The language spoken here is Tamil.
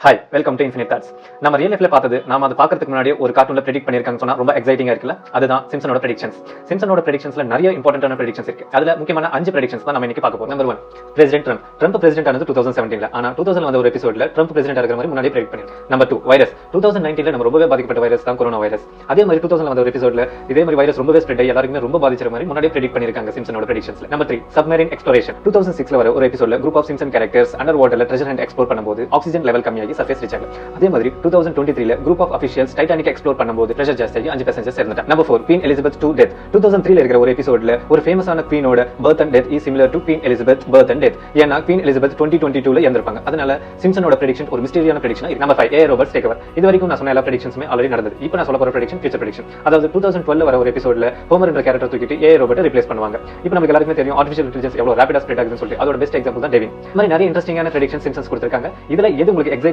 Hi, welcome to infinite thoughts. நம்ம ரியல் லைஃப்ல பார்த்தது நாம அதை பார்க்கறதுக்கு முன்னாடி ஒரு கார்ட்டூன்ல ப்ரெடிக்ட் பண்ணிருக்காங்க சொன்னா ரொம்ப எக்ஸைட்டிங்கா இருக்குல்ல. அதுதான் சிம்சனோட ப்ரெடிக்ஷன்ஸ். சிம்சனோட ப்ரெடிக்ஷன்ஸ்ல நிறைய இம்பார்ட்டன்டான ப்ரெடிக்ஷன்ஸ் இருக்கு. அதுல முக்கியமான 5 ப்ரெடிக்ஷன்ஸ் தான் நம்ம இன்னைக்கு பார்க்க போறோம். Number 1, president Trump. Trump president ஆனது 2017ல. ஆனா 2000 வந்த ஒரு எபிசோட்ல ட்ரம்ப் பிரசிடென்ட் ஆகிற மாதிரி முன்னாடியே ப்ரெடிக்ட் பண்ணிருக்காங்க. Number 2, virus. 2019ல நம்ம ரொம்பவே பாதிக்கப்பட்ட வைரஸ் தான் கொரோனா வைரஸ். அதே மாதிரி 2000 வந்த ஒரு எபிசோட்ல இதே மாதிரி வைரஸ் ரொம்பவே ஸ்ப்ரெட் ஆகி எல்லாருமே ரொம்ப பாதிச்சற மாதிரி முன்னாடியே ப்ரெடிக்ட் பண்ணிருக்காங்க சிம்சனோட ப்ரெடிக்ஷன்ஸ்ல. Number 3, submarine exploration. 2006ல வர ஒரு எபிசோட்ல group of Simpson characters under வாட்டர்ல ட்ரெஷர் ஹண்ட் எக்ஸ்ப்ளோர் பண்ணும்போது ஆக்ஸிஜன் லெவல் கம்மியாகி சர்ஃபேஸ் ரீச் ஆகல. அதே மாதிரி 2023ல group of officials Titanic explore பண்ணும்போது பிரஷர் ஜாஸ்தியாகி 5 பேசஞ்சர்ஸ் இறந்துட்டாங்க. Number 4, Queen Elizabeth 2 death. 2003ல இருக்கிற ஒரு எபிசோட்ல ஒரு ஃபேமஸான குவீனோட birth and death is similar to Queen Elizabeth birth and death. ஏன்னா குவீன் எலிசபெத் 2022ல இறந்திருப்பாங்க. அதனால சிம்சனோட ப்ரெடிக்ஷன் ஒரு மிஸ்டீரியான ப்ரெடிக்ஷன் இருக்கு. நம்பர் 5, ஏ ரோபோட்ஸ் டேக் ஓவர். இது வரைக்கும் நான் சொன்ன எல்லா ப்ரெடிக்ஷன்ஸுமே ஆல்ரெடி நடந்தது. இப்போ நான் சொல்ல போற ப்ரெடிக்ஷன் ஃபியூச்சர் ப்ரெடிக்ஷன். அதாவது 2012ல வர ஒரு எபிசோட்ல ஹோமர் என்ற கேரக்டர் தூக்கிட்டு ஏ ரோபோட்டை ரிப்ளேஸ் பண்ணுவாங்க. இப்போ நமக்கு எல்லாருக்குமே தெரியும் ஆர்டிஃபிஷியல் இன்டெலிஜென்ஸ் எவ்வளவு ரேபிடா ஸ்ப்ரெட் ஆகுதுன்னு சொல்லிட்டு. அதோட பெஸ்ட் எக்ஸாம்பிள் தான் டெவின். இந்த மாதிரி நிறைய இன்ட்ரெஸ்டிங்கான ப்ரெடிக்ஷன் சிம்சன்ஸ் கொடுத்திருக்காங்க. இதுல எது உங்களுக்கு எக்ஸைட்டிங்